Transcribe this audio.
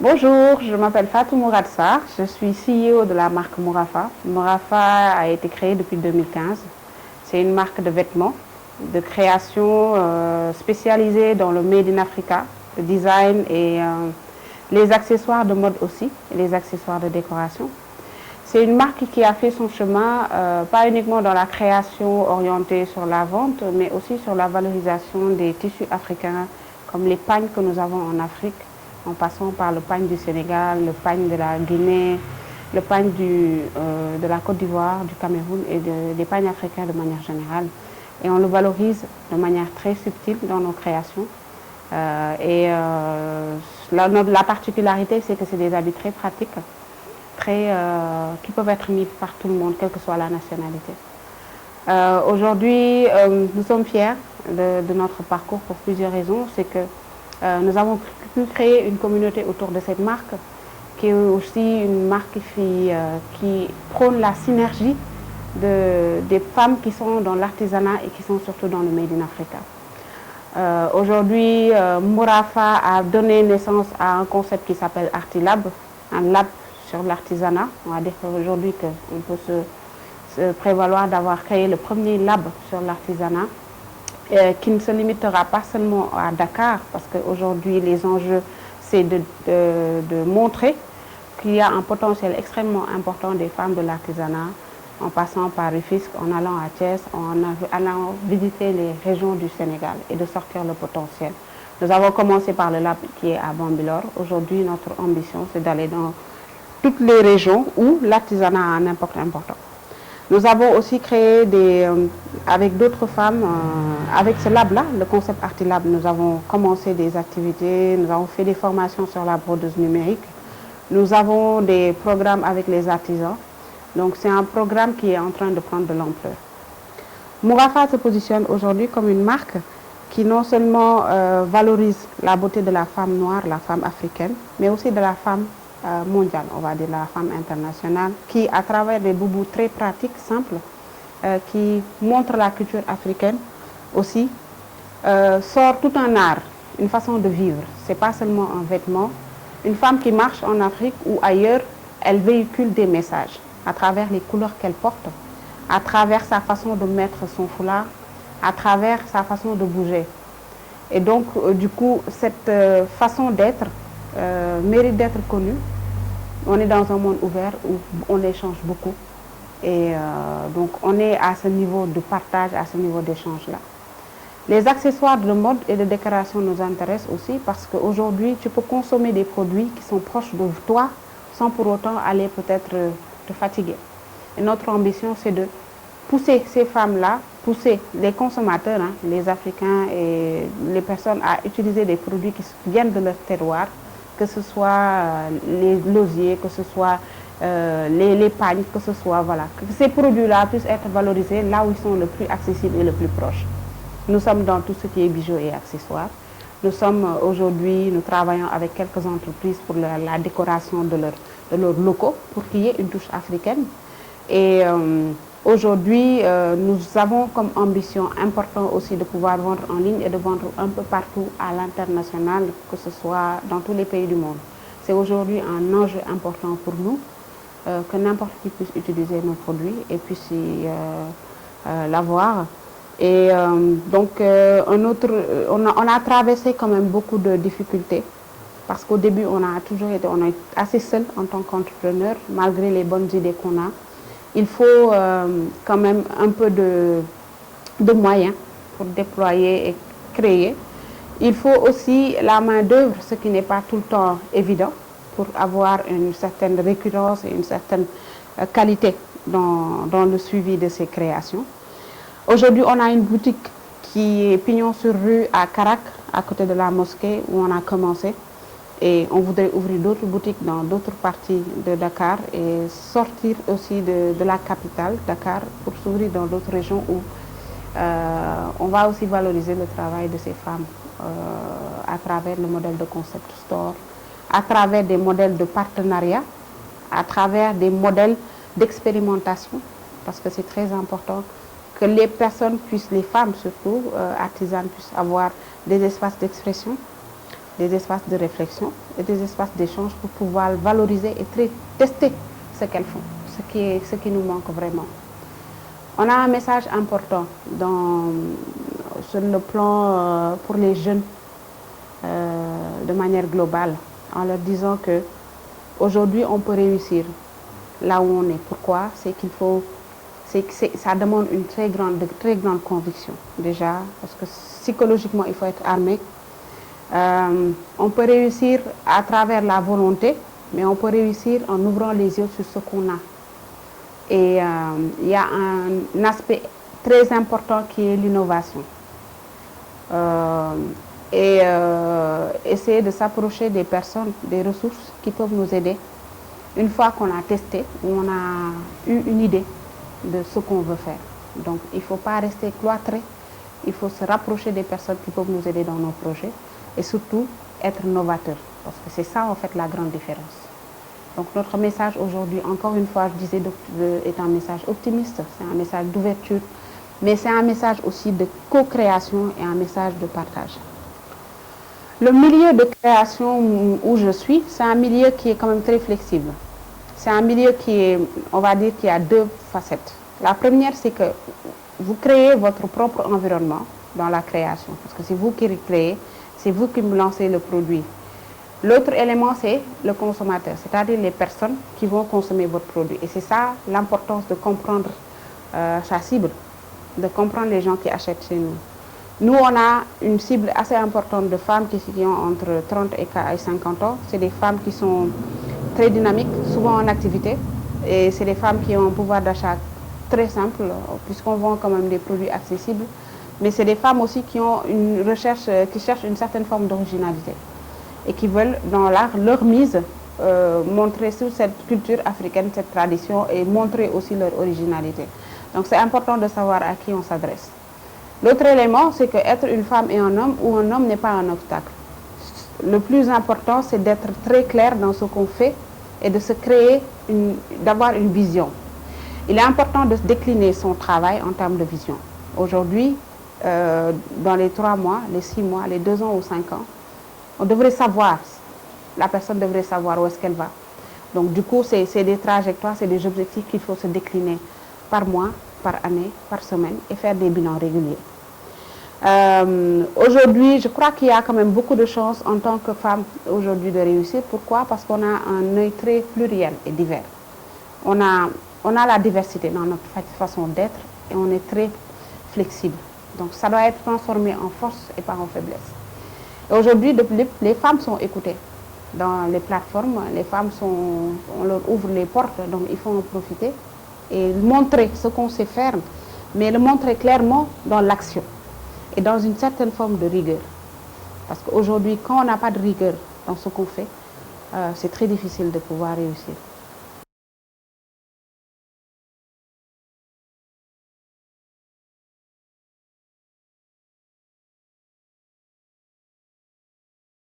Bonjour, je m'appelle Fatou Mourad Sarr, je suis CEO de la marque Mourafa. Mourafa a été créée depuis 2015. C'est une marque de vêtements, de création spécialisée dans le Made in Africa, le design et les accessoires de mode aussi, et les accessoires de décoration. C'est une marque qui a fait son chemin, pas uniquement dans la création orientée sur la vente, mais aussi sur la valorisation des tissus africains, comme les pagnes que nous avons en Afrique, en passant par le pagne du Sénégal, le pagne de la Guinée, le pagne de la Côte d'Ivoire, du Cameroun et des pagnes africains de manière générale. Et on le valorise de manière très subtile dans nos créations. La particularité, c'est que c'est des habits très pratiques, qui peuvent être mis par tout le monde, quelle que soit la nationalité. Aujourd'hui, nous sommes fiers de notre parcours pour plusieurs raisons. C'est que nous avons pu créer une communauté autour de cette marque, qui est aussi une marque qui prône la synergie des femmes qui sont dans l'artisanat et qui sont surtout dans le Made in Africa. Aujourd'hui, Mourafa a donné naissance à un concept qui s'appelle Artilab, un lab sur l'artisanat. On va dire aujourd'hui qu'on peut se prévaloir d'avoir créé le premier lab sur l'artisanat, qui ne se limitera pas seulement à Dakar, parce qu'aujourd'hui les enjeux, c'est de montrer qu'il y a un potentiel extrêmement important des femmes de l'artisanat, en passant par Rufisque, en allant à Thiès, en allant visiter les régions du Sénégal et de sortir le potentiel. Nous avons commencé par le lab qui est à Bambilor. Aujourd'hui, notre ambition, c'est d'aller dans toutes les régions où l'artisanat a un impact important. Nous avons aussi créé avec d'autres femmes, avec ce lab-là, le concept Artilab, nous avons commencé des activités, nous avons fait des formations sur la brodeuse numérique. Nous avons des programmes avec les artisans. Donc c'est un programme qui est en train de prendre de l'ampleur. Mourafa se positionne aujourd'hui comme une marque qui non seulement valorise la beauté de la femme noire, la femme africaine, mais aussi de la femme mondiale, on va dire la femme internationale, qui à travers des boubous très pratiques, simples, qui montrent la culture africaine aussi, sort tout un art, une façon de vivre. Ce n'est pas seulement un vêtement. Une femme qui marche en Afrique ou ailleurs, elle véhicule des messages à travers les couleurs qu'elle porte, à travers sa façon de mettre son foulard, à travers sa façon de bouger. Et donc, du coup, cette façon d'être mérite d'être connue. On est dans un monde ouvert où on échange beaucoup. Et donc, on est à ce niveau de partage, à ce niveau d'échange-là. Les accessoires de mode et de décoration nous intéressent aussi parce qu'aujourd'hui, tu peux consommer des produits qui sont proches de toi sans pour autant aller peut-être te fatiguer. Et notre ambition, c'est de pousser ces femmes-là, pousser les consommateurs, les Africains et les personnes à utiliser des produits qui viennent de leur terroir, que ce soit les losiers, que ce soit les pagnes, que ce soit, voilà, que ces produits-là puissent être valorisés là où ils sont le plus accessibles et le plus proches. Nous sommes dans tout ce qui est bijoux et accessoires. Nous sommes aujourd'hui, nous travaillons avec quelques entreprises pour la décoration de leurs locaux, pour qu'il y ait une touche africaine. Et aujourd'hui, nous avons comme ambition important aussi de pouvoir vendre en ligne et de vendre un peu partout à l'international, que ce soit dans tous les pays du monde. C'est aujourd'hui un enjeu important pour nous, que n'importe qui puisse utiliser nos produits et puisse l'avoir. Et donc, on a traversé quand même beaucoup de difficultés, parce qu'au début, on est assez seul en tant qu'entrepreneur, malgré les bonnes idées qu'on a. Il faut quand même un peu de moyens pour déployer et créer. Il faut aussi la main-d'œuvre, ce qui n'est pas tout le temps évident, pour avoir une certaine récurrence et une certaine qualité dans le suivi de ces créations. Aujourd'hui, on a une boutique qui est pignon sur rue à Karak, à côté de la mosquée où on a commencé. Et on voudrait ouvrir d'autres boutiques dans d'autres parties de Dakar et sortir aussi de la capitale, Dakar, pour s'ouvrir dans d'autres régions où on va aussi valoriser le travail de ces femmes à travers le modèle de concept store, à travers des modèles de partenariat, à travers des modèles d'expérimentation, parce que c'est très important que les personnes puissent, les femmes surtout, artisanes, puissent avoir des espaces d'expression, des espaces de réflexion et des espaces d'échange pour pouvoir valoriser et tester ce qu'elles font, ce qui nous manque vraiment. On a un message important sur le plan pour les jeunes de manière globale, en leur disant que aujourd'hui on peut réussir là où on est. Pourquoi? C'est qu'il faut, ça demande de très grande conviction déjà, parce que psychologiquement il faut être armé. On peut réussir à travers la volonté, mais on peut réussir en ouvrant les yeux sur ce qu'on a. Et il y a un aspect très important qui est l'innovation. Essayer de s'approcher des personnes, des ressources qui peuvent nous aider. Une fois qu'on a testé, on a eu une idée de ce qu'on veut faire. Donc il ne faut pas rester cloîtré, il faut se rapprocher des personnes qui peuvent nous aider dans nos projets et surtout être novateur, parce que c'est ça en fait la grande différence. Donc notre message aujourd'hui, encore une fois, je disais, est un message optimiste, c'est un message d'ouverture, mais c'est un message aussi de co-création et un message de partage. Le milieu de création où je suis, c'est un milieu qui est quand même très flexible. C'est un milieu qui est, on va dire, qui a deux facettes. La première, c'est que vous créez votre propre environnement dans la création, parce que c'est vous qui créez, c'est vous qui me lancez le produit. L'autre élément, c'est le consommateur, c'est-à-dire les personnes qui vont consommer votre produit. Et c'est ça l'importance de comprendre sa cible, de comprendre les gens qui achètent chez nous. Nous, on a une cible assez importante de femmes qui ont entre 30 et 50 ans. C'est des femmes qui sont très dynamiques, souvent en activité. Et c'est des femmes qui ont un pouvoir d'achat très simple, puisqu'on vend quand même des produits accessibles. Mais c'est des femmes aussi qui ont une recherche, qui cherchent une certaine forme d'originalité. Et qui veulent, dans leur mise, montrer sur cette culture africaine, cette tradition, et montrer aussi leur originalité. Donc c'est important de savoir à qui on s'adresse. L'autre élément, c'est qu'être une femme et un homme, ou un homme n'est pas un obstacle. Le plus important, c'est d'être très clair dans ce qu'on fait et de se créer, d'avoir une vision. Il est important de décliner son travail en termes de vision. Aujourd'hui, dans les 3 mois, les 6 mois, les 2 ans ou 5 ans, on devrait savoir, la personne devrait savoir où est-ce qu'elle va. Donc du coup, c'est des trajectoires, c'est des objectifs qu'il faut se décliner par mois, par année, par semaine et faire des bilans réguliers. Aujourd'hui, je crois qu'il y a quand même beaucoup de chances en tant que femme aujourd'hui de réussir. Pourquoi? Parce qu'on a un œil très pluriel et divers. On a la diversité dans notre façon d'être et on est très flexible. Donc ça doit être transformé en force et pas en faiblesse. Aujourd'hui, les femmes sont écoutées dans les plateformes, les femmes on leur ouvre les portes, donc il faut en profiter et montrer ce qu'on sait faire, mais le montrer clairement dans l'action et dans une certaine forme de rigueur. Parce qu'aujourd'hui, quand on n'a pas de rigueur dans ce qu'on fait, c'est très difficile de pouvoir réussir.